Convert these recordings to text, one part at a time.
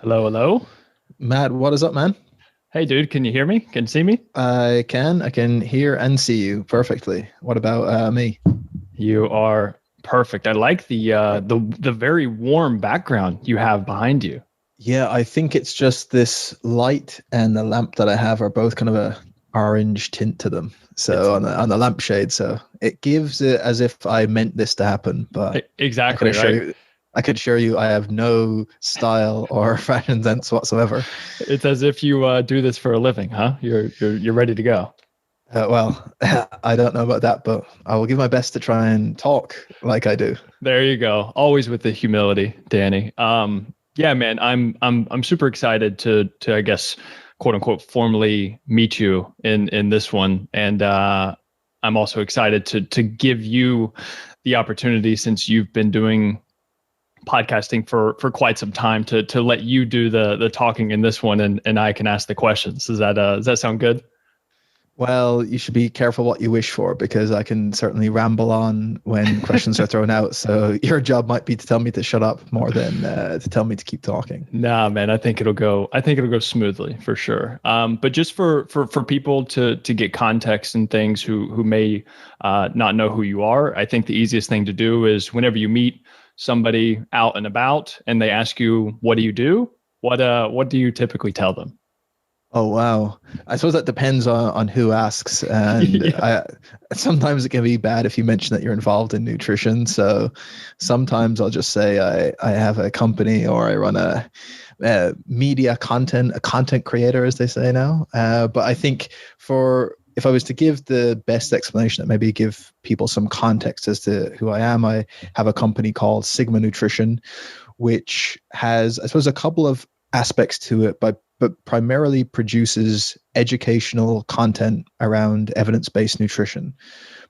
Hello, hello. Matt, what is up, man? Hey, dude, can you hear me? Can you see me? I can hear and see you perfectly. What about me? You are perfect. I like the very warm background you have behind you. Yeah, I think it's just this light and the lamp that I have are both kind of a orange tint to them. It's So on the lampshade, so it gives it as if I meant this to happen. But I can exactly assure right. you, I can assure you, I have no style or fashion sense whatsoever. It's as if you do this for a living, huh? You're ready to go. Well, I don't know about that, but I will give my best to try and talk like I do. There you go. Always with the humility, Danny. Yeah, man, I'm super excited to I guess quote unquote formally meet you in this one, and I'm also excited to give you the opportunity since you've been doing podcasting for quite some time to let you do the talking in this one, and I can ask the questions. Does that sound good? Well, you should be careful what you wish for because I can certainly ramble on when questions are thrown out. So your job might be to tell me to shut up more than to tell me to keep talking. Nah, man, I think it'll go. I think it'll go smoothly for sure. But just for people to get context and things who may not know who you are, I think the easiest thing to do is whenever you meet somebody out and about and they ask you, "What do you do?" What do you typically tell them? Oh wow! I suppose that depends on who asks, and Yeah. I sometimes it can be bad if you mention that you're involved in nutrition. So sometimes I'll just say I have a company or I run a media content, a content creator, as they say now. But I think for if I was to give the best explanation that maybe give people some context as to who I am, I have a company called Sigma Nutrition, which has, I suppose, a couple of aspects to it, but primarily produces educational content around evidence-based nutrition.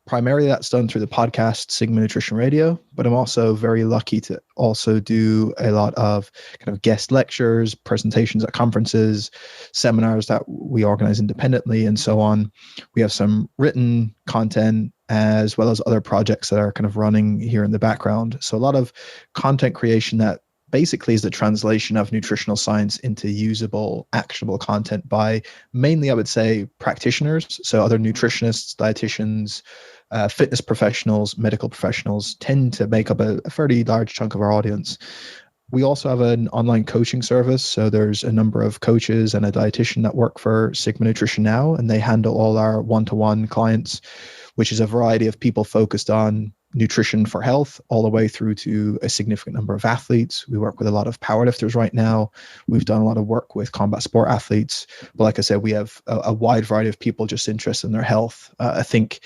Primarily that's done through the podcast Sigma Nutrition Radio, but I'm also very lucky to also do a lot of kind of guest lectures, presentations at conferences, seminars that we organize independently, and so on. We have some written content as well as other projects that are kind of running here in the background. So a lot of content creation that basically is the translation of nutritional science into usable, actionable content by mainly, I would say, practitioners. So other nutritionists, dietitians, fitness professionals, medical professionals tend to make up a fairly large chunk of our audience. We also have an online coaching service. So there's a number of coaches and a dietitian that work for Sigma Nutrition now, and they handle all our one-to-one clients, which is a variety of people focused on nutrition for health, all the way through to a significant number of athletes. We work with a lot of powerlifters right now. We've done a lot of work with combat sport athletes. But like I said, we have a wide variety of people just interested in their health. I think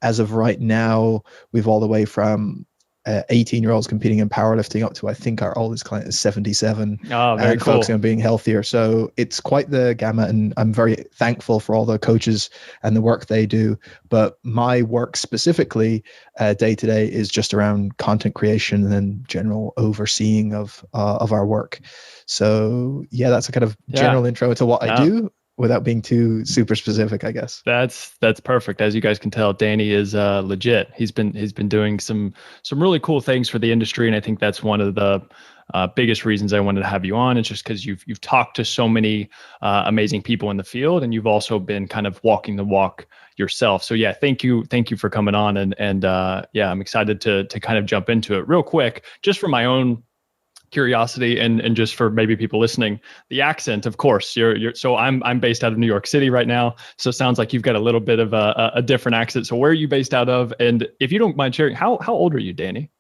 as of right now, we've all the way from 18-year-olds competing in powerlifting up to I think our oldest client is 77 Oh, very and focusing cool. on being healthier. So it's quite the gamut, and I'm very thankful for all the coaches and the work they do. But my work specifically day to day is just around content creation and then general overseeing of our work. So yeah, that's a kind of Yeah. general intro to what I No, do without being too super specific, I guess. that's perfect. As you guys can tell, Danny is legit. He's been doing some really cool things for the industry, and I think that's one of the biggest reasons I wanted to have you on. It's just because you've talked to so many amazing people in the field, and you've also been kind of walking the walk yourself. So yeah, thank you for coming on, and yeah, I'm excited to kind of jump into it real quick, just for my own curiosity and just for maybe people listening, the accent, of course. You're so I'm based out of New York City right now, so it sounds like you've got a little bit of a different accent. So where are you based out of? And if you don't mind sharing, how old are you, Danny?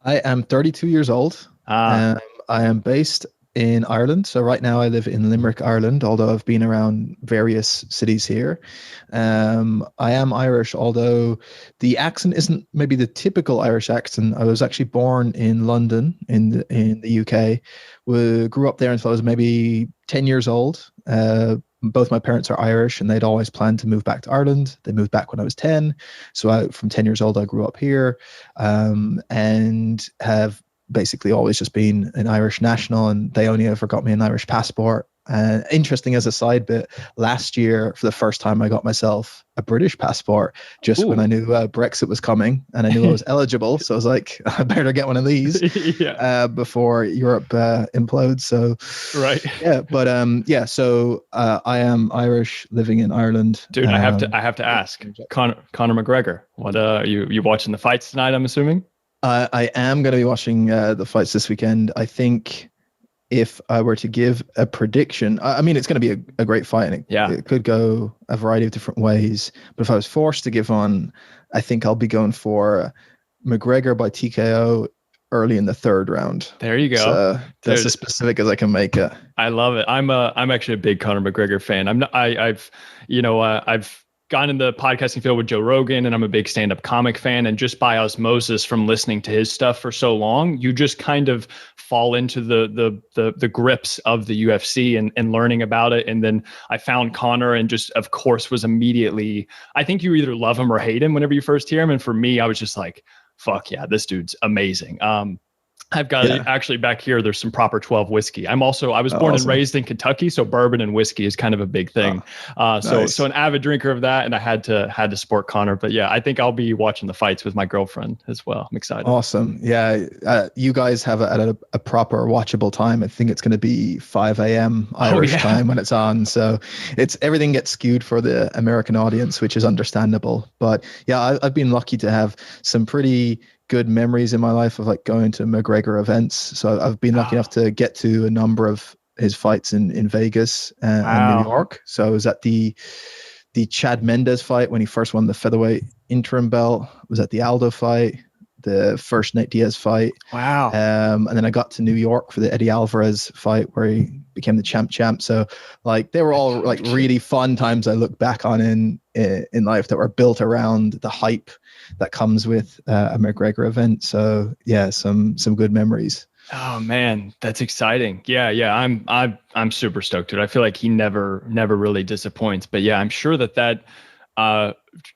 I am 32 years old. Ah, Um, I am based in Ireland. So right now I live in Limerick, Ireland, although I've been around various cities here. I am Irish, although the accent isn't maybe the typical Irish accent. I was actually born in London in the UK. We grew up there until I was maybe 10 years old. Both my parents are Irish and they'd always planned to move back to Ireland. They moved back when I was 10. So from 10 years old, I grew up here and have basically always just been an Irish national, and they only ever got me an Irish passport Interesting as a side bit, last year, for the first time, I got myself a British passport just when I knew Brexit was coming and I knew I was eligible. So I was like, I better get one of these before Europe implodes. So, right. Yeah. But so I am Irish living in Ireland. Dude, I have to ask, Conor McGregor, what you watching the fights tonight, I'm assuming? I am going to be watching the fights this weekend. I think if I were to give a prediction, I mean, it's going to be a great fight, and it could go a variety of different ways. But if I was forced to give one, I think I'll be going for McGregor by TKO early in the third round. There you go. So that's as specific as I can make it. I love it. I'm actually a big Conor McGregor fan. I've gone in the podcasting field with Joe Rogan, and I'm a big stand-up comic fan. And just by osmosis from listening to his stuff for so long, you just kind of fall into the grips of the UFC and learning about it. And then I found Conor and just, of course, was immediately, I think you either love him or hate him whenever you first hear him. And for me, I was just like, fuck yeah, this dude's amazing. I've got actually back here, there's some proper 12 whiskey. I was born and raised in Kentucky, so bourbon and whiskey is kind of a big thing. So an avid drinker of that, and I had to support Conor. But yeah, I think I'll be watching the fights with my girlfriend as well. I'm excited. Awesome. Yeah. You guys have a proper watchable time. I think it's going to be 5 a.m. Irish time when it's on. So everything gets skewed for the American audience, which is understandable. But yeah, I've been lucky to have some pretty good memories in my life of like going to McGregor events. So I've been lucky enough to get to a number of his fights in Vegas and New York. So I was at the Chad Mendes fight when he first won the featherweight interim belt. I was at the Aldo fight, the first Nate Diaz fight. Wow. And then I got to New York for the Eddie Alvarez fight where he became the champ. So like they were all like really fun times I look back on in life that were built around the hype that comes with a McGregor event. So yeah, some good memories. Oh man, that's exciting. Yeah. I'm super stoked, dude. I feel like he never really disappoints. But yeah, I'm sure that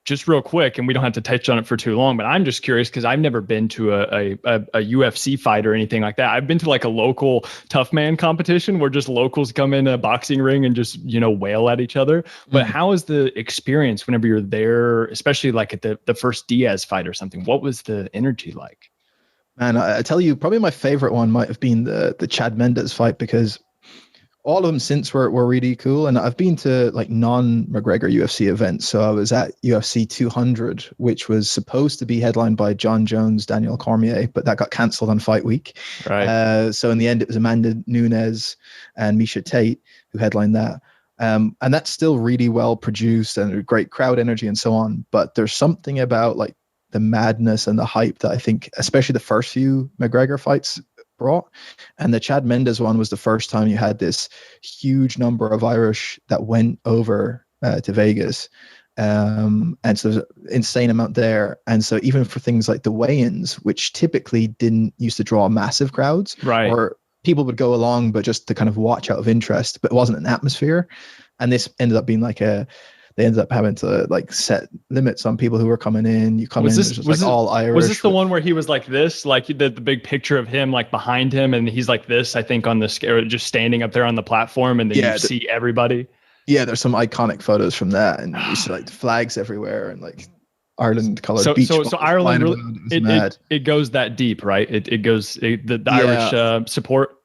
just real quick, and we don't have to touch on it for too long, but I'm just curious because I've never been to a UFC fight or anything like that. I've been to like a local tough man competition where just locals come in a boxing ring and just, wail at each other. But how is the experience whenever you're there, especially like at the first Diaz fight or something? What was the energy like? Man, I tell you, probably my favorite one might have been the Chad Mendes fight, because all of them since were really cool. And I've been to like non-McGregor UFC events. So I was at UFC 200, which was supposed to be headlined by John Jones, Daniel Cormier, but that got canceled on fight week. Right. So in the end, it was Amanda Nunes and Miesha Tate who headlined that. And that's still really well produced and great crowd energy and so on. But there's something about like the madness and the hype that I think, especially the first few McGregor fights brought. And the Chad Mendes one was the first time you had this huge number of Irish that went over to Vegas. And so there's an insane amount there. And so even for things like the weigh-ins, which typically didn't used to draw massive crowds, right, or people would go along, but just to kind of watch out of interest, but it wasn't an atmosphere. And this ended up being like they ended up having to like set limits on people who were coming in. You come in, it's just like all Irish. Was this the one where he was like this, like the big picture of him like behind him, and he's like this, I think, on the scale, just standing up there on the platform, and then you see everybody. Yeah, there's some iconic photos from that, and you see like flags everywhere and like Ireland colored beach. So Ireland really, it goes that deep, right? It goes the Irish support.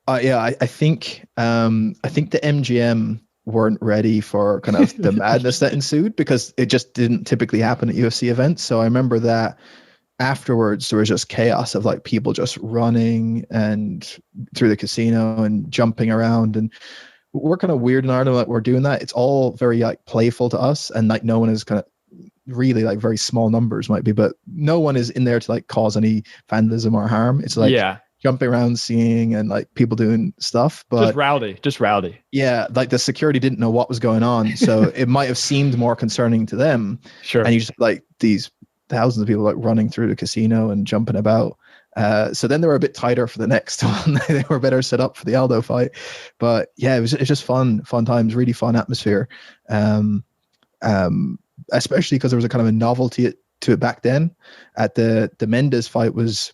I think the MGM weren't ready for kind of the madness that ensued, because it just didn't typically happen at UFC events. So I remember that afterwards there was just chaos of like people just running and through the casino and jumping around. And we're kind of weird in Ireland that we're doing that. It's all very like playful to us, and like no one is kind of really like very small numbers might be, but no one is in there to like cause any vandalism or harm. It's like jumping around, singing, and like people doing stuff, but just rowdy. Yeah, like the security didn't know what was going on, so it might have seemed more concerning to them. Sure. And you just like these thousands of people like running through the casino and jumping about. So then they were a bit tighter for the next one. They were better set up for the Aldo fight, but yeah, it's just fun times, really fun atmosphere. Especially because there was a kind of a novelty to it back then. At the Mendes fight was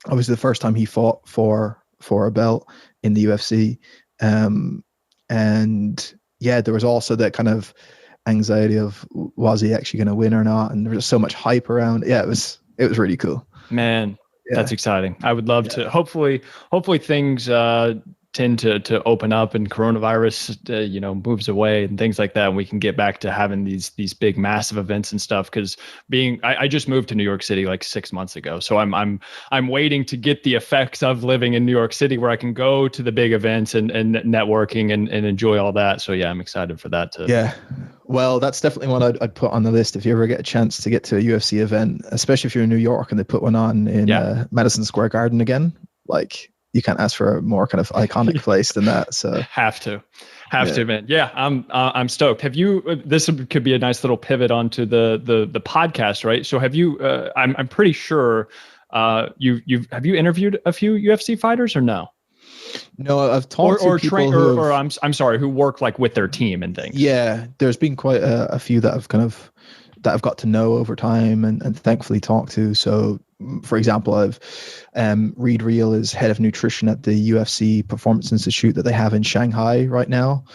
obviously the first time he fought for a belt in the UFC. And yeah, there was also that kind of anxiety of, was he actually going to win or not? And there was just so much hype around. Yeah, it was really cool. Man, Yeah. that's exciting. I would love to. Hopefully things tend to open up and coronavirus moves away and things like that, and we can get back to having these big massive events and stuff. Because I just moved to New York City like 6 months ago, so I'm waiting to get the effects of living in New York City where I can go to the big events and networking and enjoy all that. So yeah, I'm excited for that too. Yeah. Well, that's definitely one I'd put on the list if you ever get a chance to get to a UFC event, especially if you're in New York and they put one on in Madison Square Garden again. Like, you can't ask for a more kind of iconic place than that. So have to, man. Yeah, I'm stoked. Have you? This could be a nice little pivot onto the podcast, right? So have you? I'm pretty sure. Have you interviewed a few UFC fighters or no? No, I've talked to people or I'm sorry, who work like with their team and things. Yeah, there's been quite a few that I've got to know over time and thankfully talked to. So, for example, I've Reed Reel is head of nutrition at the UFC Performance Institute that they have in Shanghai right now.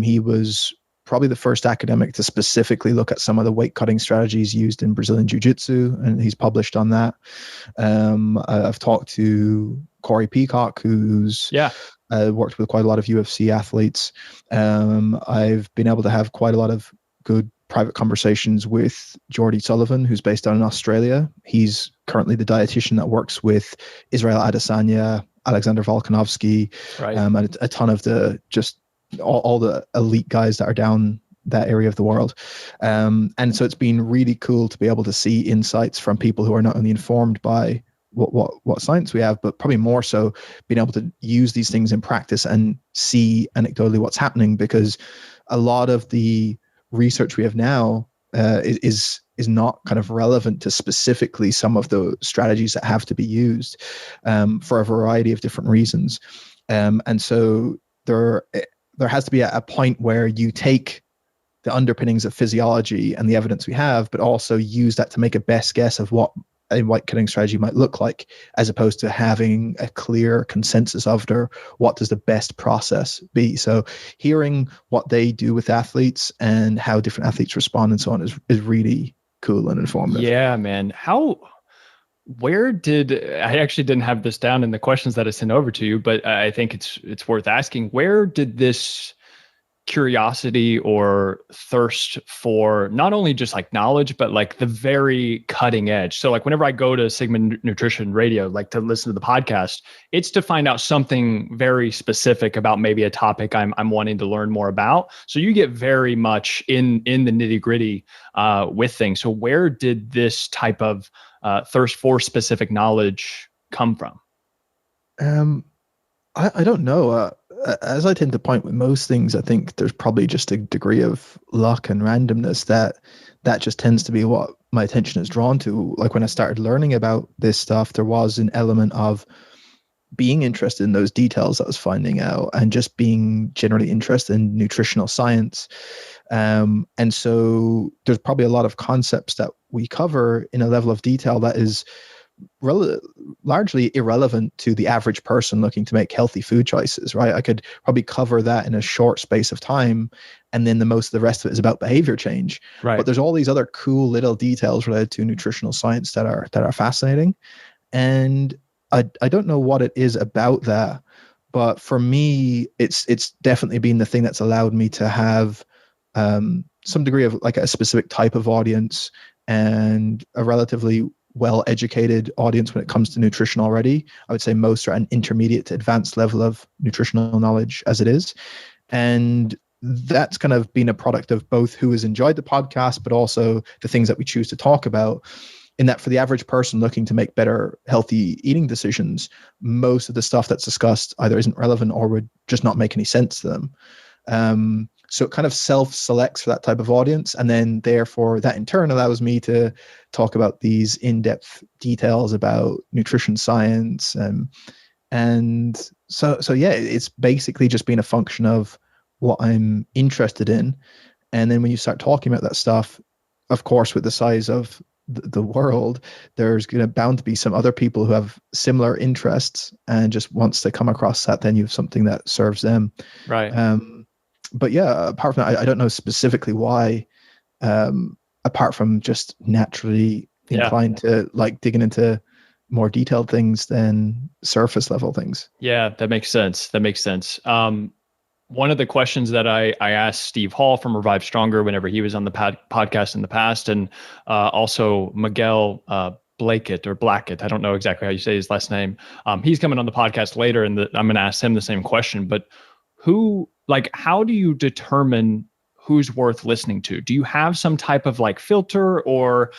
He was probably the first academic to specifically look at some of the weight cutting strategies used in Brazilian Jiu-Jitsu, and he's published on that. I've talked to Corey Peacock, who's worked with quite a lot of UFC athletes. I've been able to have quite a lot of good private conversations with Geordie Sullivan, who's based out in Australia. He's currently the dietitian that works with Israel Adesanya, Alexander Volkanovski, and a ton of the all the elite guys that are down that area of the world. And so it's been really cool to be able to see insights from people who are not only informed by what science we have, but probably more so being able to use these things in practice and see anecdotally what's happening, because a lot of the research we have now is not kind of relevant to specifically some of the strategies that have to be used for a variety of different reasons. And so there has to be a point where you take the underpinnings of physiology and the evidence we have, but also use that to make a best guess of what a weight cutting strategy might look like, as opposed to having a clear consensus of what does the best process be. So hearing what they do with athletes and how different athletes respond and so on is really cool and informative. Yeah, man. I actually didn't have this down in the questions that I sent over to you, but I think it's worth asking. Where did this curiosity or thirst for not only just like knowledge, but like the very cutting edge? So like whenever I go to Sigma Nutrition Radio, like to listen to the podcast, it's to find out something very specific about maybe a topic I'm wanting to learn more about. So you get very much in the nitty gritty with things. So where did this type of thirst for specific knowledge come from? I don't know. As I tend to point with most things, I think there's probably just a degree of luck and randomness that just tends to be what my attention is drawn to. Like when I started learning about this stuff, there was an element of being interested in those details that I was finding out and just being generally interested in nutritional science. And so there's probably a lot of concepts that we cover in a level of detail that is largely irrelevant to the average person looking to make healthy food choices, right? I could probably cover that in a short space of time, and then most of the rest of it is about behavior change. Right. But there's all these other cool little details related to nutritional science that are fascinating, and I don't know what it is about that, but for me, it's definitely been the thing that's allowed me to have some degree of like a specific type of audience and a relatively well-educated audience when it comes to nutrition already. I would say most are at an intermediate to advanced level of nutritional knowledge as it is. And that's kind of been a product of both who has enjoyed the podcast, but also the things that we choose to talk about. In that for the average person looking to make better, healthy eating decisions, most of the stuff that's discussed either isn't relevant or would just not make any sense to them. So it kind of self-selects for that type of audience. And then therefore that in turn allows me to talk about these in-depth details about nutrition science. And so yeah, it's basically just been a function of what I'm interested in. And then when you start talking about that stuff, of course, with the size of the world, there's bound to be some other people who have similar interests, and just once they come across that, then you have something that serves them. Right. but yeah, apart from that, I don't know specifically why, apart from just naturally Yeah. inclined to like digging into more detailed things than surface level things. Yeah, that makes sense. That makes sense. One of the questions that I asked Steve Hall from Revive Stronger whenever he was on the podcast in the past, and also Miguel Blackett or Blackett, I don't know exactly how you say his last name. He's coming on the podcast later, and I'm going to ask him the same question. But how do you determine who's worth listening to? Do you have some type of like filter, or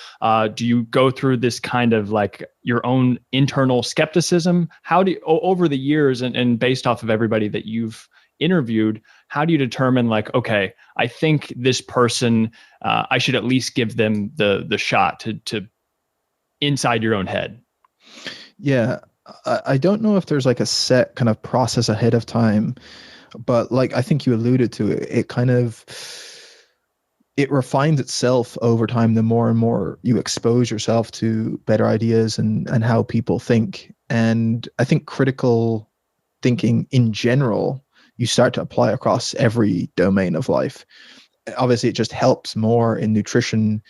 do you go through this kind of like your own internal skepticism? How do you, over the years and based off of everybody that you've interviewed, how do you determine like, okay, I think this person, I should at least give them the shot to inside your own head? Yeah, I don't know if there's like a set kind of process ahead of time, but like I think you alluded to it, it refines itself over time the more and more you expose yourself to better ideas and how people think. And I think critical thinking in general, you start to apply across every domain of life. Obviously, it just helps more in nutrition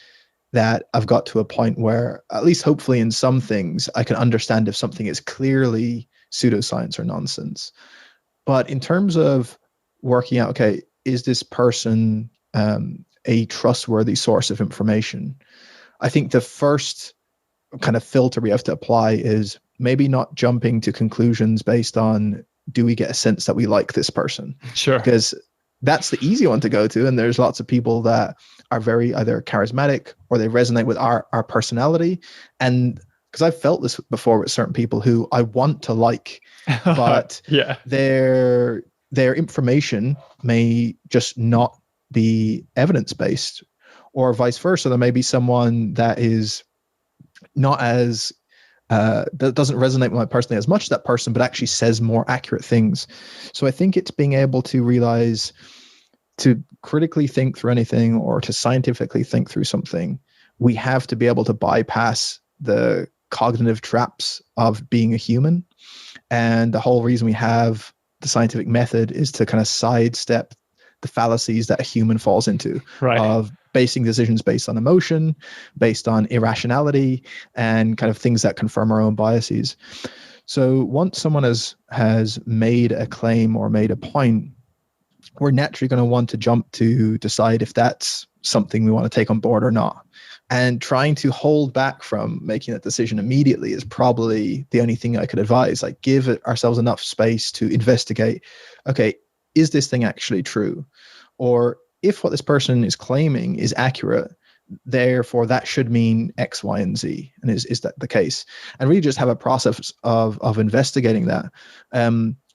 that I've got to a point where, at least hopefully in some things, I can understand if something is clearly pseudoscience or nonsense. But in terms of working out, okay, is this person a trustworthy source of information? I think the first kind of filter we have to apply is maybe not jumping to conclusions based on, do we get a sense that we like this person? Sure. Because that's the easy one to go to. And there's lots of people that are very either charismatic or they resonate with our personality. And because I've felt this before with certain people who I want to like, but yeah, their information may just not be evidence-based, or vice versa. There may be someone that is not as that doesn't resonate with my personally as much as that person, but actually says more accurate things. So I think it's being able to realize, to critically think through anything or to scientifically think through something, we have to be able to bypass the cognitive traps of being a human. And the whole reason we have the scientific method is to kind of sidestep the fallacies that a human falls into, right, of basing decisions based on emotion, based on irrationality, and kind of things that confirm our own biases. So once someone has made a claim or made a point, we're naturally going to want to jump to decide if that's something we want to take on board or not. And trying to hold back from making that decision immediately is probably the only thing I could advise. Like, give ourselves enough space to investigate, okay, is this thing actually true? Or if what this person is claiming is accurate, therefore that should mean X, Y, and Z. And is that the case? And really just have a process of investigating that.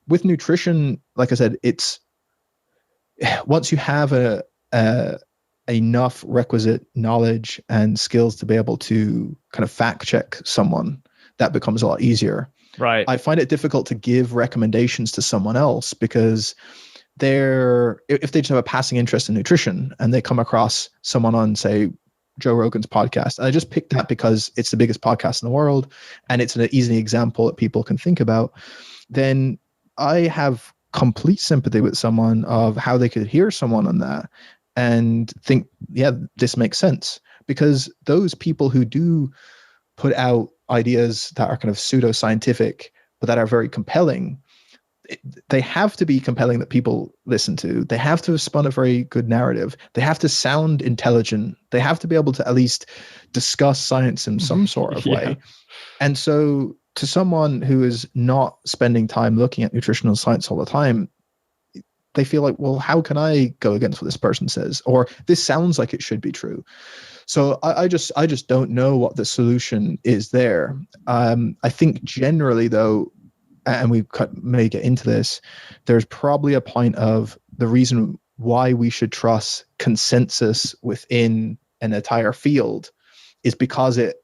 With nutrition, like I said, it's once you have enough requisite knowledge and skills to be able to kind of fact check someone, that becomes a lot easier. right. I find it difficult to give recommendations to someone else because if they just have a passing interest in nutrition and they come across someone on, say, Joe Rogan's podcast, and I just picked that because it's the biggest podcast in the world and it's an easy example that people can think about, then I have complete sympathy with someone of how they could hear someone on that and think, yeah, this makes sense. Because those people who do put out ideas that are kind of pseudoscientific, but that are very compelling, they have to be compelling that people listen to. They have to have spun a very good narrative. They have to sound intelligent. They have to be able to at least discuss science in some sort of way. And so to someone who is not spending time looking at nutritional science all the time, they feel like, well, how can I go against what this person says? Or this sounds like it should be true. So I just don't know what the solution is there. I think generally, though, and we may get into this, there's probably a point of the reason why we should trust consensus within an entire field is because it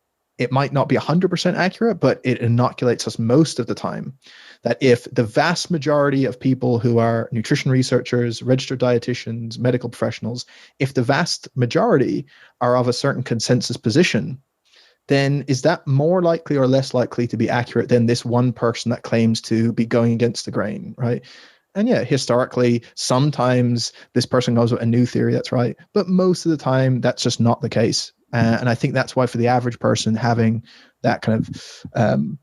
might not be 100% accurate, but it inoculates us most of the time that if the vast majority of people who are nutrition researchers, registered dietitians, medical professionals, if the vast majority are of a certain consensus position, then is that more likely or less likely to be accurate than this one person that claims to be going against the grain, right? And yeah, historically, sometimes this person goes with a new theory that's right, but most of the time that's just not the case. And I think that's why for the average person, having that kind of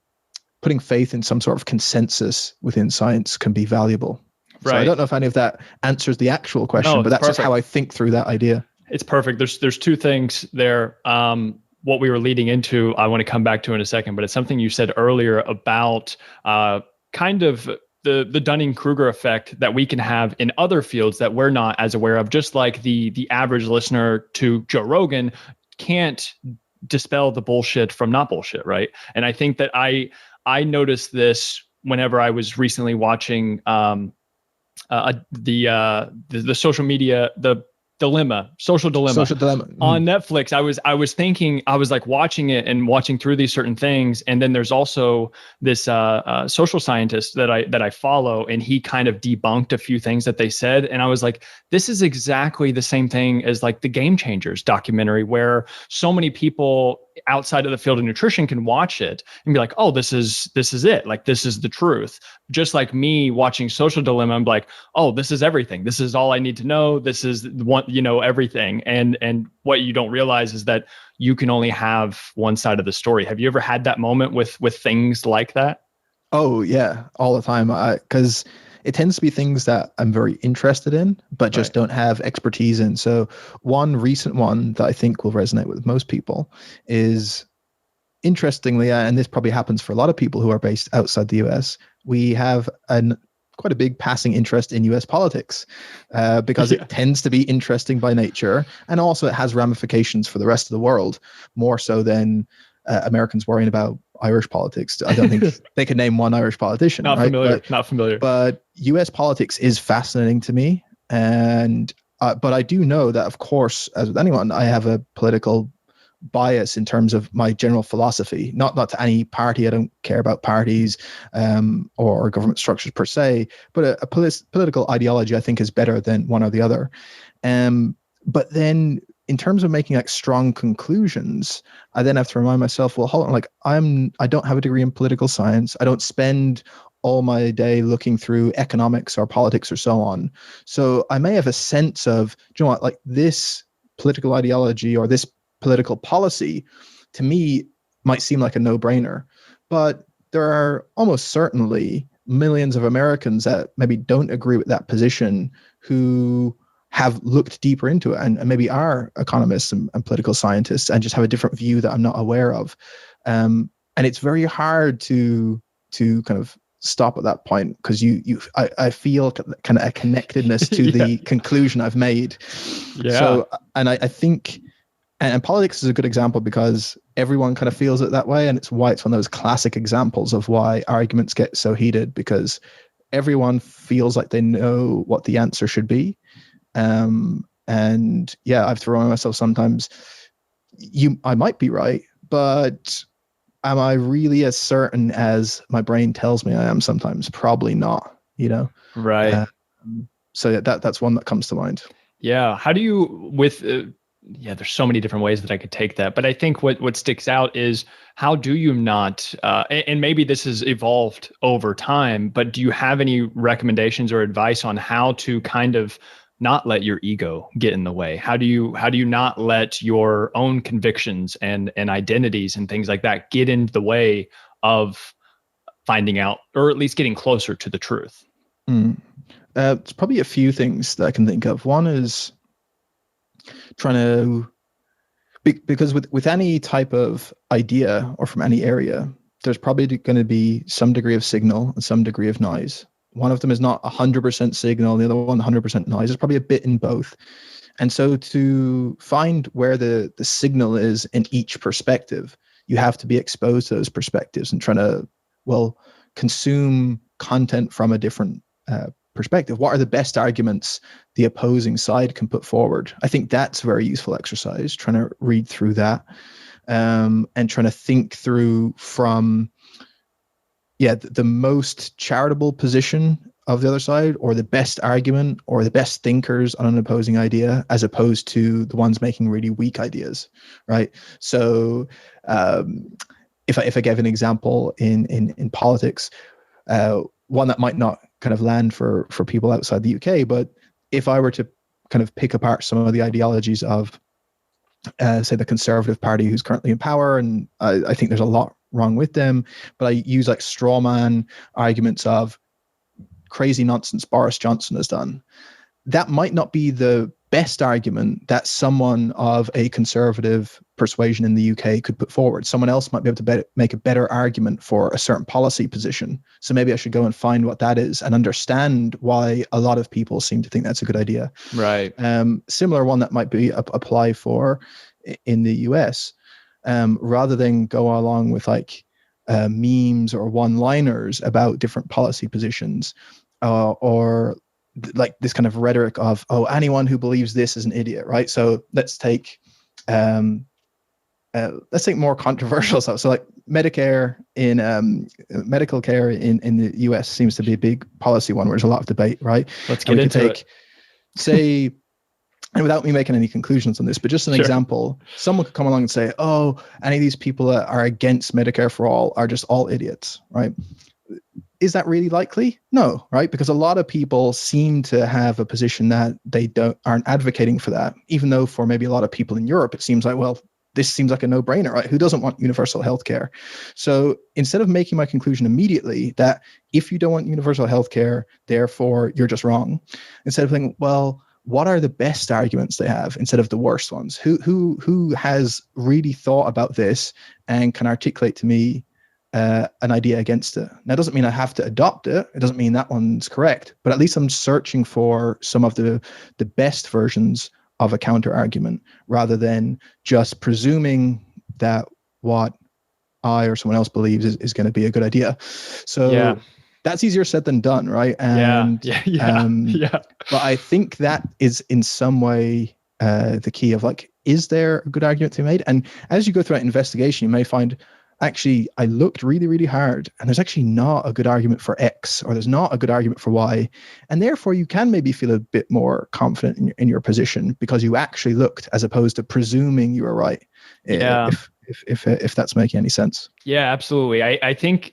putting faith in some sort of consensus within science can be valuable. So I Right. don't know if any of that answers the actual question, No, but it's that's just how perfect. I think through that idea. It's perfect. There's two things there. What we were leading into, I want to come back to in a second, but it's something you said earlier about kind of the Dunning Kruger effect that we can have in other fields that we're not as aware of. Just like the average listener to Joe Rogan can't dispel the bullshit from not bullshit, right? And I think that I noticed this whenever I was recently watching the social media, social dilemma Social dilemma. on Netflix. I was thinking, I was like watching it and watching through these certain things, and then there's also this social scientist that I follow, and he kind of debunked a few things that they said, and I was like, this is exactly the same thing as like the Game Changers documentary, where so many people outside of the field of nutrition can watch it and be like, oh, this is it, like this is the truth. Just like me watching Social Dilemma, I'm like, oh, this is everything. This is all I need to know. This is one, everything. And what you don't realize is that you can only have one side of the story. Have you ever had that moment with things like that? Oh yeah, all the time. Because it tends to be things that I'm very interested in, but just Right. don't have expertise in. So one recent one that I think will resonate with most people is, interestingly, and this probably happens for a lot of people who are based outside the US, we have quite a big passing interest in US politics because Yeah. it tends to be interesting by nature, and also it has ramifications for the rest of the world, more so than Americans worrying about Irish politics. I don't think they could name one Irish politician, Not right? familiar. Not familiar. But US politics is fascinating to me, and but I do know that, of course, as with anyone, I have a political bias in terms of my general philosophy, not to any party. I don't care about parties or government structures per se, but a political ideology I think is better than one or the other. But then in terms of making like strong conclusions, I then have to remind myself, well, hold on, like I don't have a degree in political science. I don't spend all my day looking through economics or politics or so on. So I may have a sense of, do you know what, like this political ideology or this political policy to me might seem like a no-brainer, but there are almost certainly millions of Americans that maybe don't agree with that position who have looked deeper into it and maybe are economists and political scientists and just have a different view that I'm not aware of. And it's very hard to kind of stop at that point, because I feel kind of a connectedness to Yeah. the conclusion I've made. Yeah. So, and I think, and politics is a good example because everyone kind of feels it that way. And it's why it's one of those classic examples of why arguments get so heated, because everyone feels like they know what the answer should be. And yeah, I've thrown myself sometimes, I might be right, but am I really as certain as my brain tells me I am sometimes? Probably not, Right. So yeah, that's one that comes to mind. Yeah. How do you yeah, there's so many different ways that I could take that, but I think what sticks out is, how do you not and maybe this has evolved over time, but do you have any recommendations or advice on how to kind of not let your ego get in the way? How do you not let your own convictions and identities and things like that get in the way of finding out, or at least getting closer to the truth? It's probably a few things that I can think of. One is trying to, because with any type of idea or from any area, there's probably going to be some degree of signal and some degree of noise. One of them is not 100% signal, the other one 100% noise. There's probably a bit in both. And so to find where the signal is in each perspective, you have to be exposed to those perspectives and trying to, well, consume content from a different perspective. What are the best arguments the opposing side can put forward? I think that's a very useful exercise, trying to read through that and trying to think through from, the most charitable position of the other side, or the best argument, or the best thinkers on an opposing idea, as opposed to the ones making really weak ideas, right? So if I gave an example in politics, one that might not kind of land for people outside the UK. But if I were to kind of pick apart some of the ideologies of, say, the Conservative Party, who's currently in power, and I think there's a lot wrong with them, but I use like straw man arguments of crazy nonsense Boris Johnson has done. That might not be the best argument that someone of a conservative persuasion in the UK could put forward. Someone else might be able to make a better argument for a certain policy position. So maybe I should go and find what that is and understand why a lot of people seem to think that's a good idea. Right. Similar one that might be apply for in the US, rather than go along with like memes or one-liners about different policy positions, or like this kind of rhetoric of, oh, anyone who believes this is an idiot, right? So let's take more controversial stuff. So like Medicare in medical care in the US seems to be a big policy one where there's a lot of debate, right? Let's get into it. Say, and without me making any conclusions on this, but just an example, someone could come along and say, oh, any of these people that are against Medicare for all are just all idiots, right? Is that really likely? No, right? Because a lot of people seem to have a position that they aren't advocating for that, even though for maybe a lot of people in Europe, it seems like, well, this seems like a no-brainer, right? Who doesn't want universal healthcare? So instead of making my conclusion immediately that if you don't want universal healthcare, therefore you're just wrong, instead of thinking, well, what are the best arguments they have instead of the worst ones? Who has really thought about this and can articulate to me an idea against it? Now, it doesn't mean I have to adopt it. It doesn't mean that one's correct, but at least I'm searching for some of the best versions of a counter argument rather than just presuming that what I or someone else believes is going to be a good idea. So that's easier said than done, right? And but I think that is in some way the key of like, is there a good argument to be made? And as you go through that investigation, you may find, actually, I looked really, really hard and there's actually not a good argument for X, or there's not a good argument for Y. And therefore you can maybe feel a bit more confident in your position because you actually looked, as opposed to presuming you were right. Yeah. If that's making any sense. Yeah, absolutely. I think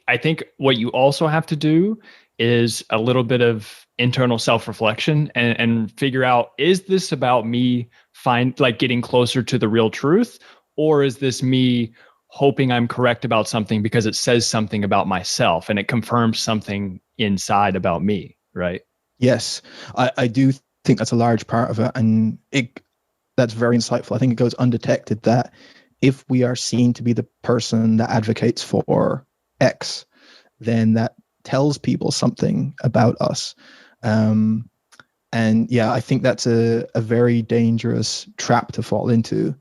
what you also have to do is a little bit of internal self-reflection and figure out, is this about me getting closer to the real truth, or is this me hoping I'm correct about something because it says something about myself and it confirms something inside about me, right? Yes, I do think that's a large part of it. And that's very insightful. I think it goes undetected that if we are seen to be the person that advocates for X, then that tells people something about us. And yeah, I think that's a very dangerous trap to fall into.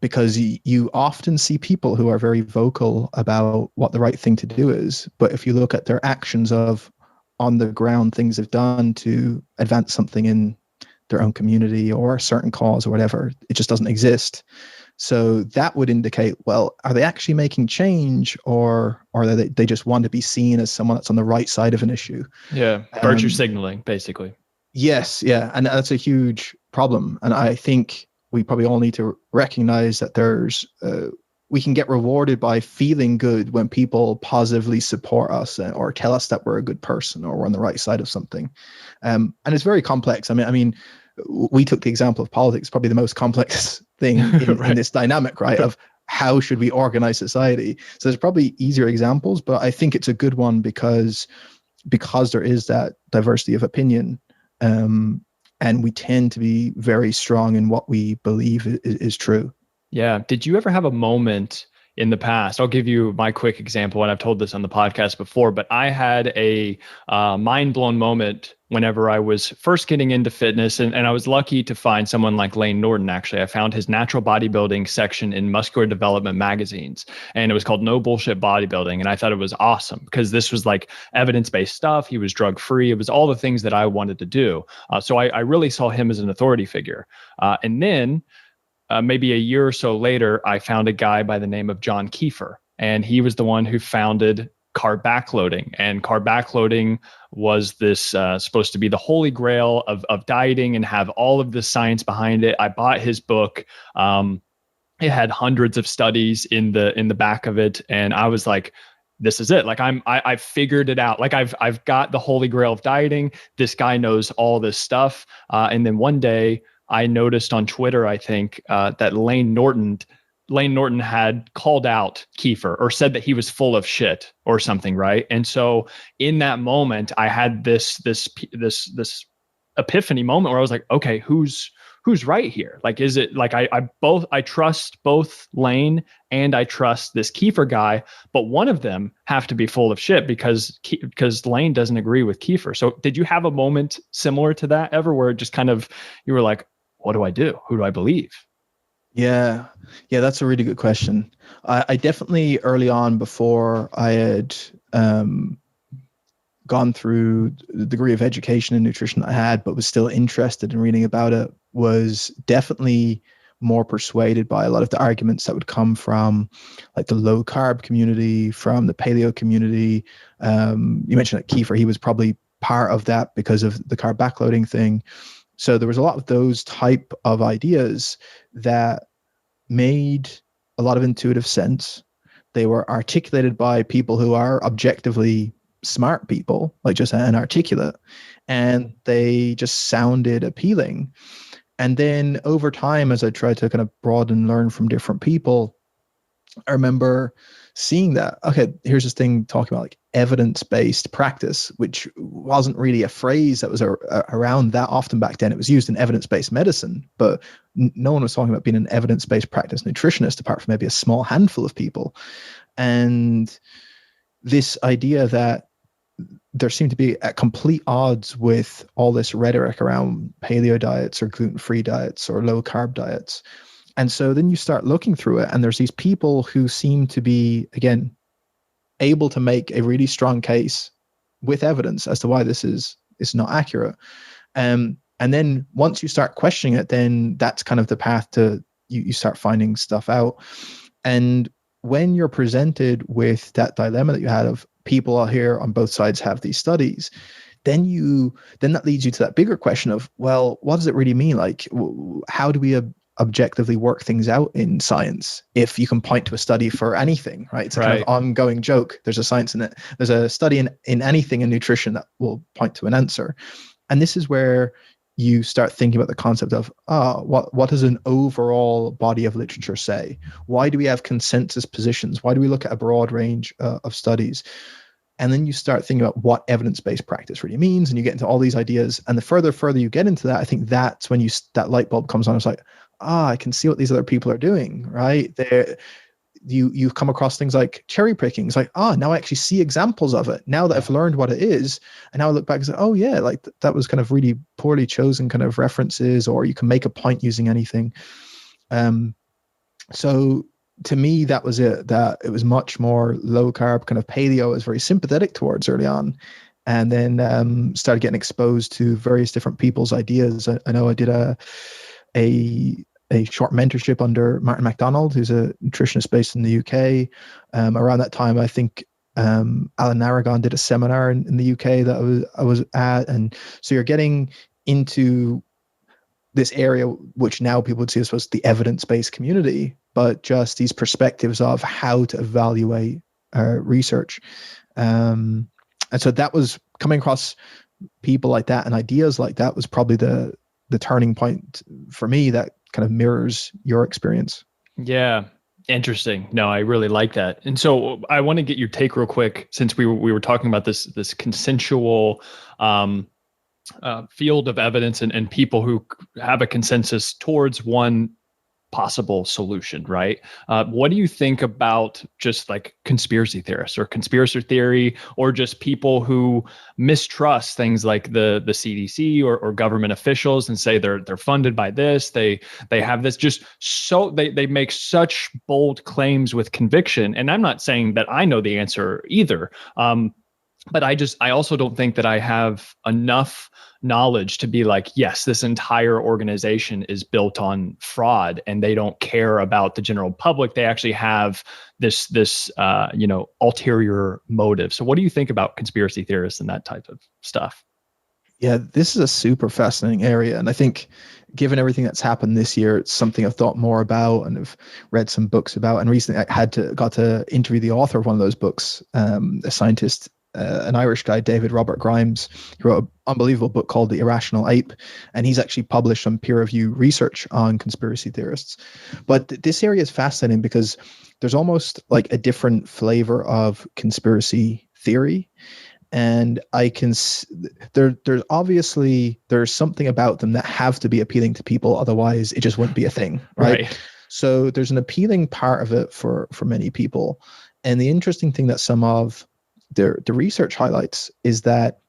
Because you often see people who are very vocal about what the right thing to do is, but if you look at their actions of on the ground things they've done to advance something in their own community or a certain cause or whatever, it just doesn't exist. So that would indicate, well, are they actually making change, or they just want to be seen as someone that's on the right side of an issue? Yeah, virtue signaling, basically. Yes, yeah, and that's a huge problem. And I think we probably all need to recognize that we can get rewarded by feeling good when people positively support us or tell us that we're a good person or we're on the right side of something. And it's very complex. I mean, we took the example of politics, probably the most complex thing in this dynamic, right? Of how should we organize society? So there's probably easier examples, but I think it's a good one because there is that diversity of opinion. And we tend to be very strong in what we believe is true. Yeah. Did you ever have a moment in the past? I'll give you my quick example, and I've told this on the podcast before, but I had a mind-blown moment whenever I was first getting into fitness, and I was lucky to find someone like Lane Norton. Actually, I found his natural bodybuilding section in Muscular Development magazines, and it was called No Bullshit Bodybuilding, and I thought it was awesome because this was like evidence-based stuff. He was drug-free. It was all the things that I wanted to do. So I really saw him as an authority figure. And then maybe a year or so later, I found a guy by the name of John Kiefer, and he was the one who founded carb backloading. And carb backloading was this supposed to be the holy grail of dieting and have all of the science behind it. I bought his book. It had hundreds of studies in the back of it, and I was like, this is it. Like I've figured it out. Like I've got the holy grail of dieting. This guy knows all this stuff. And then one day I noticed on Twitter, I think, that Lane Norton had called out Kiefer or said that he was full of shit or something, right? And so in that moment, I had this epiphany moment where I was like, okay, who's right here? Like, is it like I trust both Lane and I trust this Kiefer guy, but one of them have to be full of shit because Lane doesn't agree with Kiefer. So did you have a moment similar to that ever where it just kind of, you were like, what do I do? Who do I believe? Yeah. Yeah, that's a really good question. I definitely early on, before I had gone through the degree of education in nutrition I had, but was still interested in reading about it, was definitely more persuaded by a lot of the arguments that would come from like the low carb community, from the paleo community. You mentioned that Kiefer, he was probably part of that because of the carb backloading thing. So there was a lot of those type of ideas that made a lot of intuitive sense. They were articulated by people who are objectively smart people, like just and articulate, and they just sounded appealing. And then over time, as I tried to kind of broaden and learn from different people, I remember seeing that, okay, here's this thing talking about like evidence-based practice, which wasn't really a phrase that was around that often back then. It was used in evidence-based medicine, but no one was talking about being an evidence-based practice nutritionist apart from maybe a small handful of people. And this idea that there seemed to be at complete odds with all this rhetoric around paleo diets or gluten-free diets or low-carb diets. And so then you start looking through it, and there's these people who seem to be, again, able to make a really strong case with evidence as to why this is not accurate. And then once you start questioning it, then that's kind of the path to you start finding stuff out. And when you're presented with that dilemma that you had of people out here on both sides have these studies, then that leads you to that bigger question of, well, what does it really mean? Like, how do we objectively work things out in science if you can point to a study for anything, right? It's a kind of ongoing joke. There's a science in it. There's a study in anything in nutrition that will point to an answer. And this is where you start thinking about the concept of, what does an overall body of literature say? Why do we have consensus positions? Why do we look at a broad range of studies? And then you start thinking about what evidence-based practice really means, and you get into all these ideas. And the further you get into that, I think that's when that light bulb comes on. It's like, I can see what these other people are doing, right? You come across things like cherry picking. It's like, now I actually see examples of it. Now that I've learned what it is, and now I look back and say, oh yeah, like that was kind of really poorly chosen kind of references, or you can make a point using anything. So to me, that was it. That it was much more low carb, kind of paleo. I was very sympathetic towards early on, and then started getting exposed to various different people's ideas. I know I did a short mentorship under Martin McDonald, who's a nutritionist based in the UK. Around that time, I think Alan Aragon did a seminar in the UK that I was at, and so you're getting into this area which now people would see as the evidence-based community, but just these perspectives of how to evaluate research. And so that was coming across people like that and ideas like that was probably the turning point for me that kind of mirrors your experience. Yeah. Interesting. No, I really like that. And so I want to get your take real quick, since we were talking about this consensual field of evidence and people who have a consensus towards one possible solution, right? What do you think about just like conspiracy theorists or conspiracy theory, or just people who mistrust things like the CDC or government officials and say they're funded by this, they have this, just so they make such bold claims with conviction? And I'm not saying that I know the answer either. But I also don't think that I have enough knowledge to be like, yes, this entire organization is built on fraud and they don't care about the general public. They actually have this ulterior motive. So what do you think about conspiracy theorists and that type of stuff? Yeah, this is a super fascinating area. And I think given everything that's happened this year, it's something I've thought more about and have read some books about. And recently I got to interview the author of one of those books, a scientist, an Irish guy, David Robert Grimes. He wrote an unbelievable book called The Irrational Ape. And he's actually published some peer review research on conspiracy theorists. But this area is fascinating because there's almost like a different flavor of conspiracy theory. And there's obviously there's something about them that have to be appealing to people, otherwise it just wouldn't be a thing, right? So there's an appealing part of it for many people. And the interesting thing that some of the research highlights is that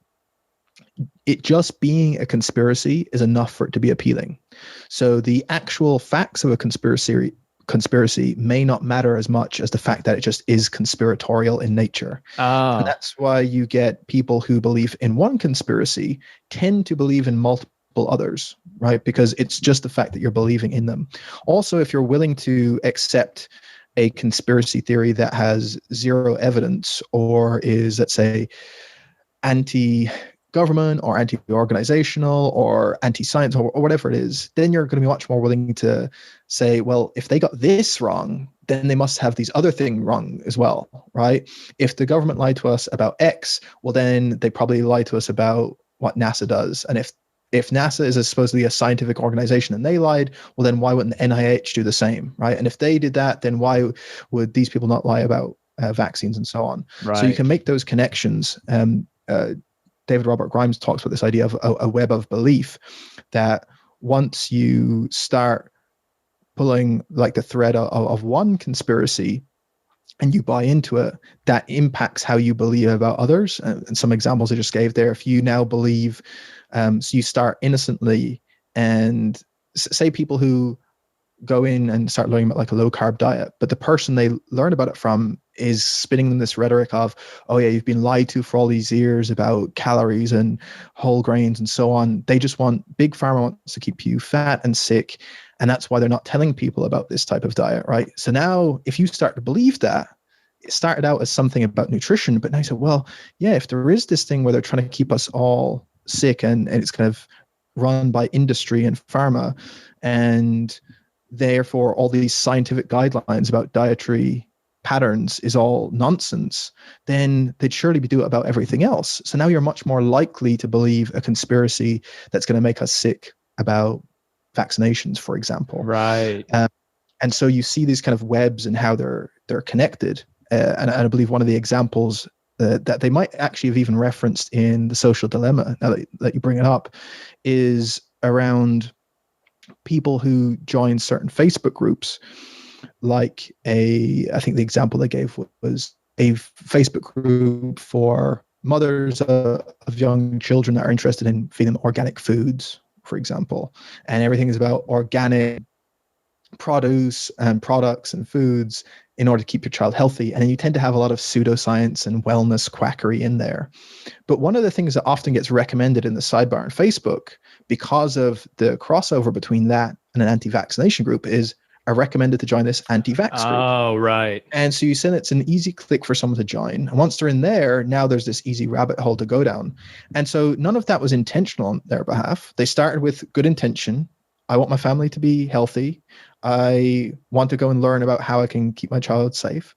it just being a conspiracy is enough for it to be appealing. So the actual facts of a conspiracy may not matter as much as the fact that it just is conspiratorial in nature. And that's why you get people who believe in one conspiracy tend to believe in multiple others, right? Because it's just the fact that you're believing in them. Also, if you're willing to accept a conspiracy theory that has zero evidence or is, let's say, anti-government or anti-organizational or anti-science or whatever it is, then you're going to be much more willing to say, well, if they got this wrong, then they must have these other things wrong as well, right? If the government lied to us about X, well, then they probably lied to us about what NASA does. And if NASA is supposedly a scientific organization and they lied, well, then why wouldn't the NIH do the same, right? And if they did that, then why would these people not lie about vaccines and so on? Right. So you can make those connections. David Robert Grimes talks about this idea of a web of belief, that once you start pulling like the thread of one conspiracy and you buy into it, that impacts how you believe about others. And some examples I just gave there, if you now believe, so you start innocently, and say people who go in and start learning about like a low carb diet, but the person they learn about it from is spinning them this rhetoric of, oh yeah, you've been lied to for all these years about calories and whole grains and so on. They just want, big pharma wants to keep you fat and sick. And that's why they're not telling people about this type of diet, right? So now if you start to believe that, it started out as something about nutrition, but now you say, well, yeah, if there is this thing where they're trying to keep us all sick and it's kind of run by industry and pharma, and therefore all these scientific guidelines about dietary patterns is all nonsense, then they'd surely be doing it about everything else. So now you're much more likely to believe a conspiracy that's going to make us sick about vaccinations, for example. Right. And so you see these kind of webs and how they're connected. And I believe one of the examples that they might actually have even referenced in The Social Dilemma, now that you bring it up, is around people who join certain Facebook groups. Like I think the example they gave was a Facebook group for mothers of young children that are interested in feeding organic foods, for example. And everything is about organic produce and products and foods in order to keep your child healthy. And then you tend to have a lot of pseudoscience and wellness quackery in there. But one of the things that often gets recommended in the sidebar on Facebook, because of the crossover between that and an anti-vaccination group, is are recommended to join this anti-vax group. Oh, right. And so you said it's an easy click for someone to join. And once they're in there, now there's this easy rabbit hole to go down. And so none of that was intentional on their behalf. They started with good intention. I want my family to be healthy. I want to go and learn about how I can keep my child safe.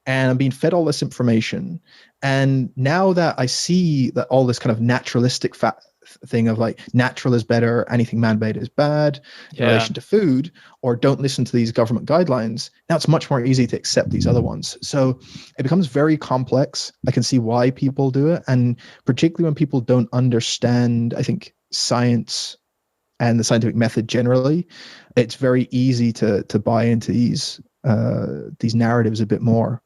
And I'm being fed all this information. And now that I see that all this kind of naturalistic thing of like natural is better, anything man-made is bad in relation to food, or don't listen to these government guidelines, now it's much more easy to accept these other ones. So it becomes very complex. I can see why people do it. And particularly when people don't understand, I think, science and the scientific method generally, it's very easy to buy into these narratives a bit more.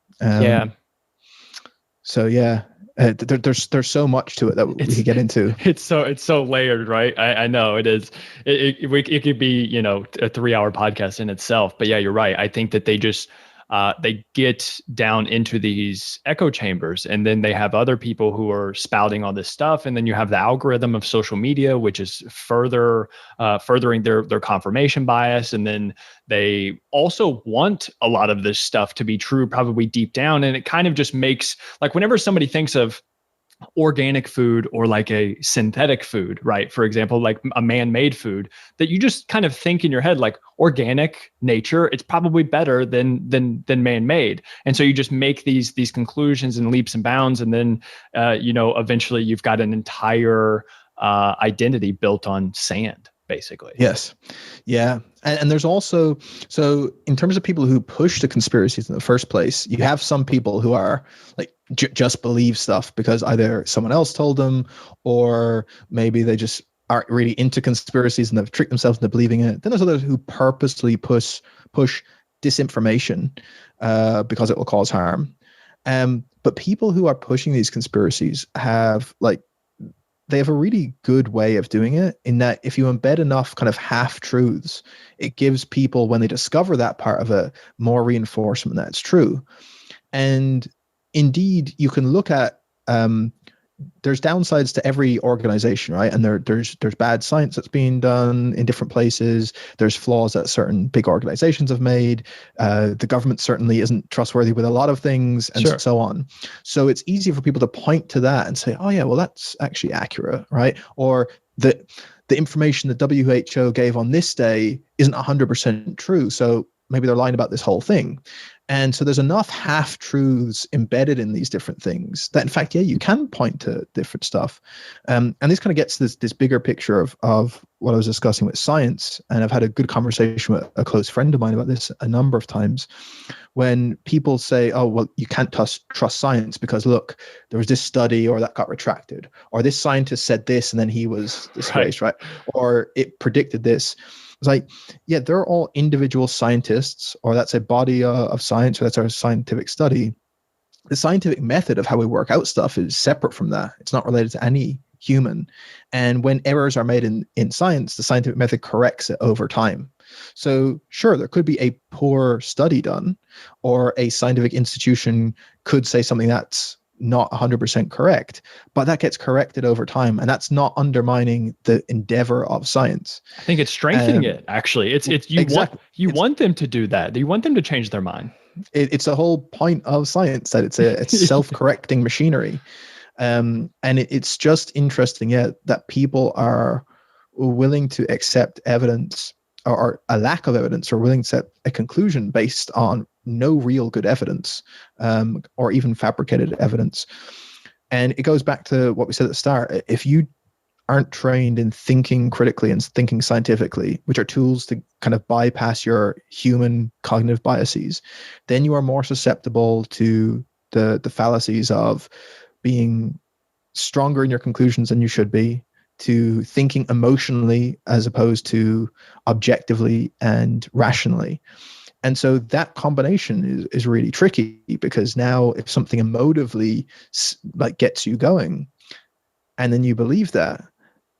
So yeah, there's so much to it that we could get into. It's so layered, right? I know it is. It could be, a 3-hour podcast in itself. But yeah, you're right. I think that they get down into these echo chambers, and then they have other people who are spouting all this stuff, and then you have the algorithm of social media, which is furthering their confirmation bias, and then they also want a lot of this stuff to be true, probably deep down, and it kind of just makes, like, whenever somebody thinks of organic food or like a synthetic food, right? For example, like a man-made food, that you just kind of think in your head, like organic nature, it's probably better than man-made. And so you just make these conclusions and leaps and bounds. And then, eventually you've got an entire identity built on sand, basically. Yes. Yeah. And there's also, so in terms of people who push the conspiracies in the first place, you have some people who are like just believe stuff because either someone else told them, or maybe they just aren't really into conspiracies and they've tricked themselves into believing it. Then there's others who purposely push disinformation because it will cause harm. But people who are pushing these conspiracies have they have a really good way of doing it, in that if you embed enough kind of half truths, it gives people, when they discover that part of it, more reinforcement that it's true. And indeed, you can look at there's downsides to every organization, right? And there's bad science that's being done in different places. There's flaws that certain big organizations have made. The government certainly isn't trustworthy with a lot of things, and Sure. so on. So it's easy for people to point to that and say, oh yeah, well, that's actually accurate, right? Or the information the WHO gave on this day isn't 100% true. So maybe they're lying about this whole thing. And so there's enough half-truths embedded in these different things that, in fact, yeah, you can point to different stuff. And this kind of gets this bigger picture of what I was discussing with science. And I've had a good conversation with a close friend of mine about this a number of times. When people say, oh, well, you can't trust science because, look, there was this study, or that got retracted, or this scientist said this and then he was disgraced, right? Or it predicted this. It's like, yeah, they're all individual scientists, or that's a body of science, or that's our scientific study. The scientific method of how we work out stuff is separate from that. It's not related to any human. And when errors are made in science, the scientific method corrects it over time. So sure, there could be a poor study done, or a scientific institution could say something that's not 100% correct, but that gets corrected over time, and that's not undermining the endeavor of science. I think it's strengthening it. Actually, it's you exactly. want them to do that. You want them to change their mind. It's the whole point of science, that it's self-correcting machinery. And it's just interesting, yeah, that people are willing to accept evidence, or a lack of evidence, or willing to accept a conclusion based on no real good evidence, or even fabricated evidence. And it goes back to what we said at the start. If you aren't trained in thinking critically and thinking scientifically, which are tools to kind of bypass your human cognitive biases, then you are more susceptible to the fallacies of being stronger in your conclusions than you should be, to thinking emotionally as opposed to objectively and rationally. And so that combination is really tricky, because now if something emotively gets you going, and then you believe that,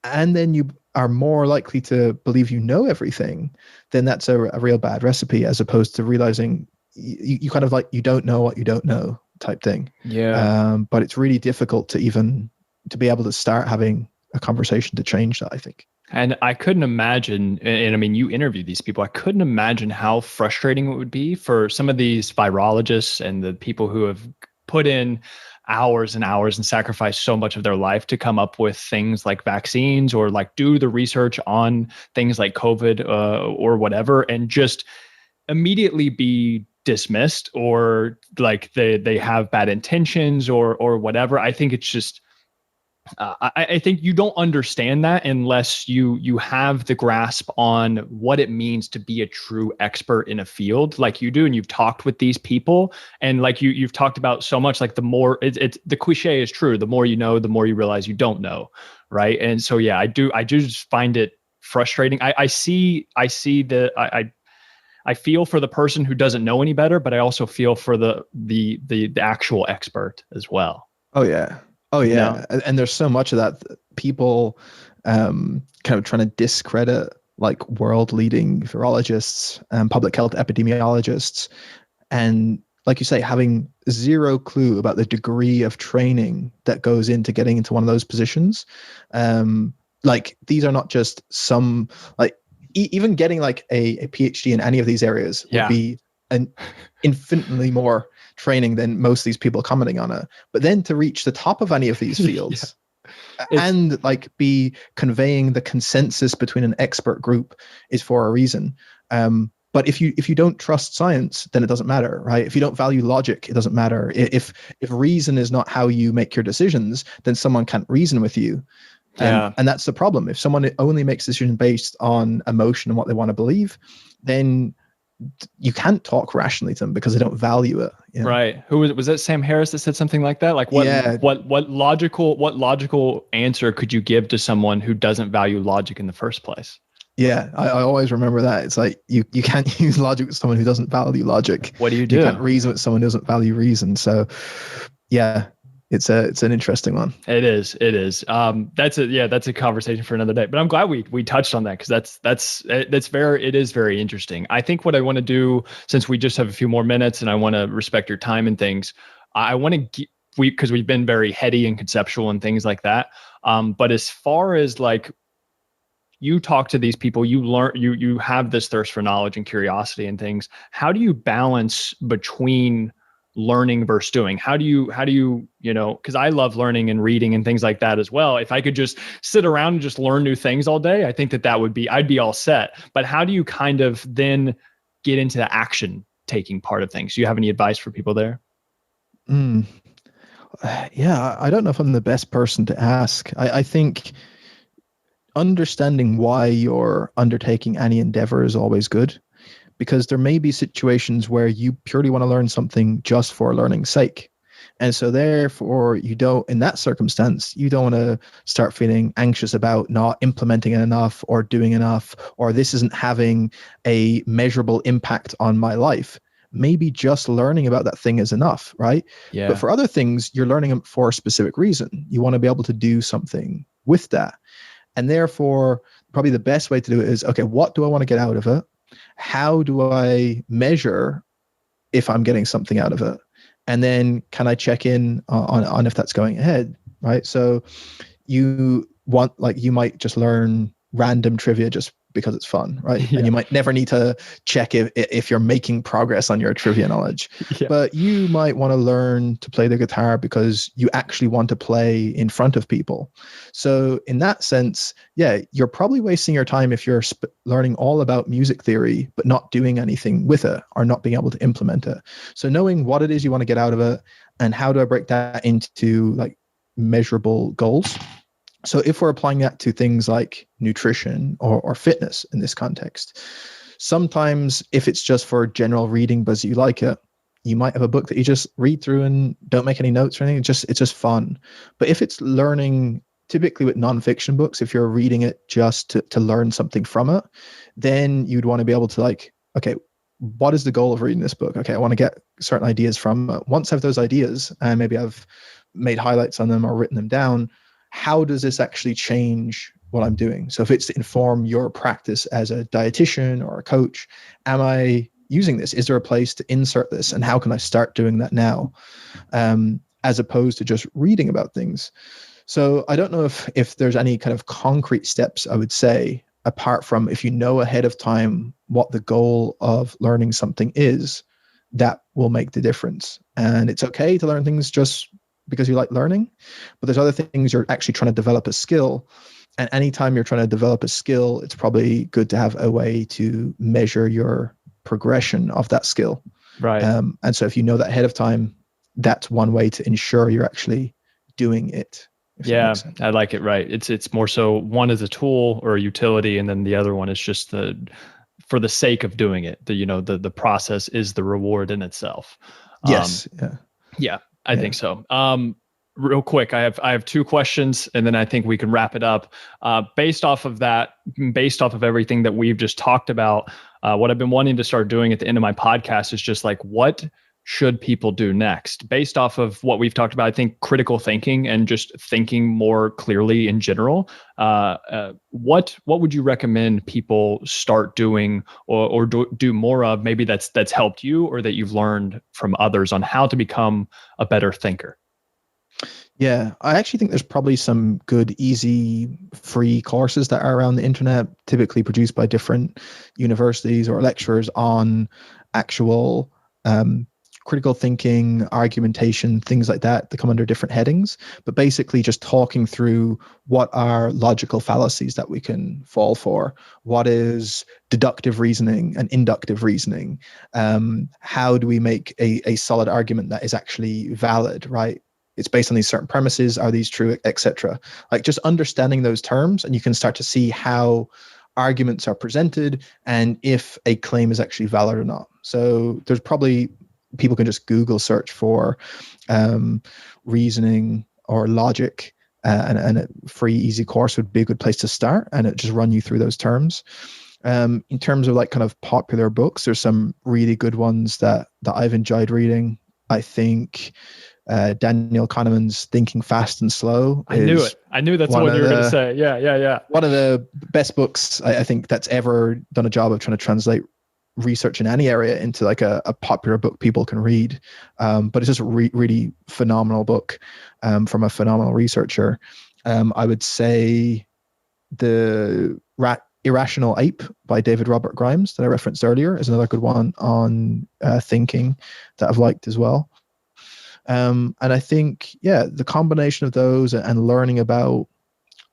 and then you are more likely to believe you know everything, then that's a real bad recipe, as opposed to realizing you kind of you don't know what you don't know type thing. Yeah. But it's really difficult to be able to start having a conversation to change that, I think. And I couldn't imagine, and I mean, you interview these people, I couldn't imagine how frustrating it would be for some of these virologists and the people who have put in hours and hours and sacrificed so much of their life to come up with things like vaccines, or do the research on things like COVID or whatever, and just immediately be dismissed, or they have bad intentions or whatever. I think it's just, I think you don't understand that unless you have the grasp on what it means to be a true expert in a field like you do, and you've talked with these people, and you've talked about so much. Like the more it's the cliche is true, the more you know, the more you realize you don't know, right? And so yeah, I do just find it frustrating. I feel for the person who doesn't know any better, but I also feel for the actual expert as well. Oh yeah. Oh yeah. And there's so much of that people kind of trying to discredit world leading virologists and public health epidemiologists. And like you say, having zero clue about the degree of training that goes into getting into one of those positions. These are not just some even getting a PhD in any of these areas would be an infinitely more training than most of these people commenting on it. But then to reach the top of any of these fields and like be conveying the consensus between an expert group is for a reason. But if you don't trust science, then it doesn't matter, right? If you don't value logic, it doesn't matter. If reason is not how you make your decisions, then someone can't reason with you. And that's the problem. If someone only makes decisions based on emotion and what they want to believe, then you can't talk rationally to them because they don't value it. You know? Right. Who was that? Sam Harris that said something like that? Like what logical answer could you give to someone who doesn't value logic in the first place? Yeah, I always remember that. It's like you can't use logic with someone who doesn't value logic. What do? You can't reason with someone who doesn't value reason. So yeah, it's an interesting one. It is. That's a conversation for another day. But I'm glad we touched on that, because it is very interesting. I think what I want to do, since we just have a few more minutes and I want to respect your time and things, I want to because we've been very heady and conceptual and things like that. But as far as like, you talk to these people, you learn, you have this thirst for knowledge and curiosity and things. How do you balance between learning versus doing? How do you, because I love learning and reading and things like that as well. If I could just sit around and just learn new things all day, I think I'd be all set. But how do you kind of then get into the action taking part of things? Do you have any advice for people there? Yeah, I don't know if I'm the best person to ask. I think understanding why you're undertaking any endeavor is always good, because there may be situations where you purely want to learn something just for learning's sake. And so therefore in that circumstance, you don't want to start feeling anxious about not implementing it enough or doing enough, or this isn't having a measurable impact on my life. Maybe just learning about that thing is enough, right? Yeah. But for other things, you're learning them for a specific reason. You want to be able to do something with that. And therefore, probably the best way to do it is, okay, what do I want to get out of it? How do I measure if I'm getting something out of it? And then can I check in on if that's going ahead, right? So you might just learn random trivia just because it's fun, right? Yeah. And you might never need to check if you're making progress on your trivia knowledge. Yeah. But you might want to learn to play the guitar because you actually want to play in front of people. So in that sense, yeah, you're probably wasting your time if you're learning all about music theory, but not doing anything with it or not being able to implement it. So knowing what it is you want to get out of it and how do I break that into like measurable goals. So if we're applying that to things like nutrition or fitness in this context, sometimes if it's just for general reading because you like it, you might have a book that you just read through and don't make any notes or anything. It's just fun. But if it's learning, typically with nonfiction books, if you're reading it just to learn something from it, then you'd want to be able to like, okay, what is the goal of reading this book? Okay, I want to get certain ideas from it. Once I have those ideas and maybe I've made highlights on them or written them down, how does this actually change what I'm doing? So if it's to inform your practice as a dietitian or a coach, am I using this? Is there a place to insert this? And how can I start doing that now? As opposed to just reading about things. So I don't know if there's any kind of concrete steps I would say, apart from if you know ahead of time what the goal of learning something is, that will make the difference. And it's okay to learn things just because you like learning, but there's other things you're actually trying to develop a skill. And anytime you're trying to develop a skill, it's probably good to have a way to measure your progression of that skill. Right. And so if you know that ahead of time, that's one way to ensure you're actually doing it. Yeah, I like it. Right. It's more so one is a tool or a utility, and then the other one is just for the sake of doing it. The process is the reward in itself. Yes. Yeah. I think so. Real quick, I have two questions, and then I think we can wrap it up. Based off of everything that we've just talked about, what I've been wanting to start doing at the end of my podcast is just like, what should people do next? Based off of what we've talked about, I think critical thinking and just thinking more clearly in general. What would you recommend people start doing or do more of? Maybe that's helped you or that you've learned from others on how to become a better thinker. Yeah, I actually think there's probably some good, easy, free courses that are around the internet, typically produced by different universities or lecturers on actual critical thinking, argumentation, things like that come under different headings. But basically just talking through what are logical fallacies that we can fall for, what is deductive reasoning and inductive reasoning, how do we make a solid argument that is actually valid, right? It's based on these certain premises, are these true, etc. Like just understanding those terms, and you can start to see how arguments are presented and if a claim is actually valid or not. So there's probably, people can just Google search for reasoning or logic, and a free easy course would be a good place to start, and it just run you through those terms. In terms of like kind of popular books, there's some really good ones that I've enjoyed reading. I think Daniel Kahneman's Thinking Fast and Slow. I knew it. I knew that's what you were going to say. Yeah. One of the best books I think that's ever done a job of trying to translate research in any area into like a popular book people can read. But it's just a really phenomenal book from a phenomenal researcher. I would say the Irrational Ape by David Robert Grimes that I referenced earlier is another good one on thinking that I've liked as well. And I think, the combination of those and learning about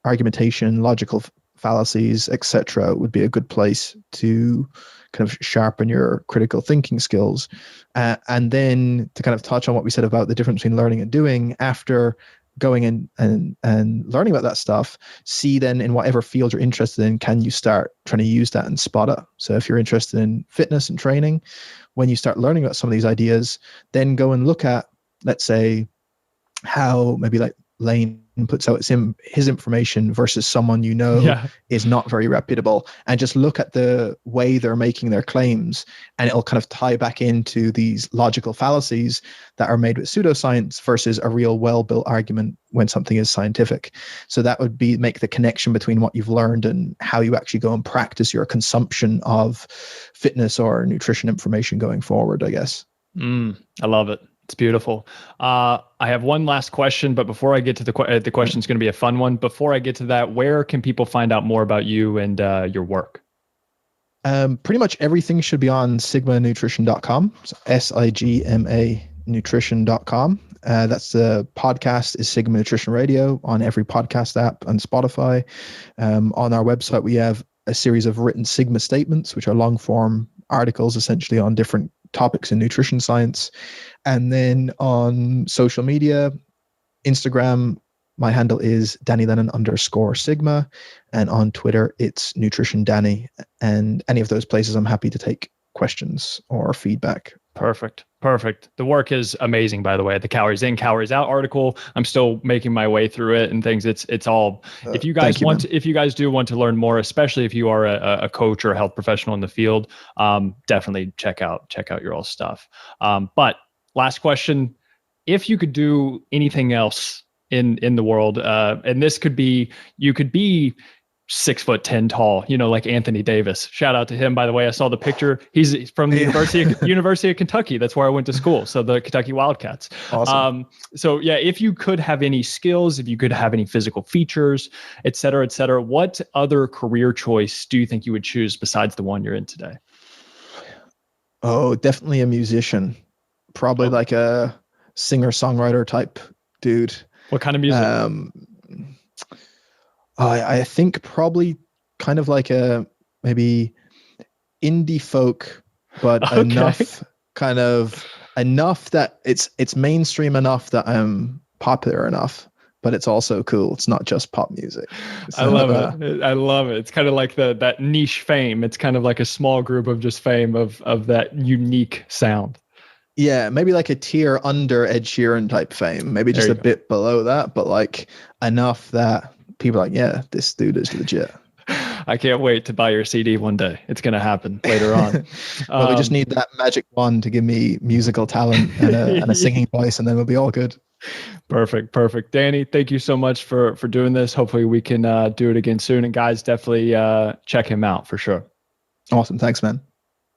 argumentation, logical fallacies, etc., would be a good place to kind of sharpen your critical thinking skills. And then to kind of touch on what we said about the difference between learning and doing, after going in and learning about that stuff, see then in whatever field you're interested in, can you start trying to use that and spot it? So if you're interested in fitness and training, when you start learning about some of these ideas, then go and look at, let's say, how maybe like Lane puts out his information versus someone is not very reputable, and just look at the way they're making their claims, and it'll kind of tie back into these logical fallacies that are made with pseudoscience versus a real well-built argument when something is scientific. So that would be make the connection between what you've learned and how you actually go and practice your consumption of fitness or nutrition information going forward, I guess. I love it. It's beautiful. I have one last question, but before I get to the question, is going to be a fun one. Before I get to that, where can people find out more about you and your work? Pretty much everything should be on sigmanutrition.com. So SIGMA nutrition.com. That's the podcast is Sigma Nutrition Radio on every podcast app and Spotify. On our website, we have a series of written Sigma statements, which are long form articles essentially on different topics in nutrition science. And then on social media, Instagram, my handle is DannyLennon_Sigma. And on Twitter, it's Nutrition Danny. And any of those places, I'm happy to take questions or feedback. Perfect. The work is amazing, by the way. The calories in, calories out article, I'm still making my way through it and things. It's all, if you guys if you guys do want to learn more, especially if you are a coach or a health professional in the field, definitely check out your all stuff. But last question, if you could do anything else in the world, and this could be, you could be 6'10" tall, like Anthony Davis. Shout out to him, by the way. I saw the picture. He's from the University of Kentucky. That's where I went to school. So the Kentucky Wildcats. Awesome. So yeah, if you could have any skills, if you could have any physical features, et cetera, what other career choice do you think you would choose besides the one you're in today? Oh, definitely a musician. Probably like a singer-songwriter type dude. What kind of music? I think probably kind of like a maybe indie folk, but enough that it's mainstream enough that I'm popular enough, but it's also cool. It's not just pop music. So, I love it. I love it. It's kind of like that niche fame. It's kind of like a small group of just fame of that unique sound. Yeah, maybe like a tier under Ed Sheeran type fame, maybe just a bit below that, but like enough that people are like, yeah, this dude is legit. I can't wait to buy your CD one day. It's going to happen later on. Well, we just need that magic wand to give me musical talent and a singing voice, and then we'll be all good. Perfect. Danny, thank you so much for doing this. Hopefully we can do it again soon. And guys, definitely check him out for sure. Awesome. Thanks, man.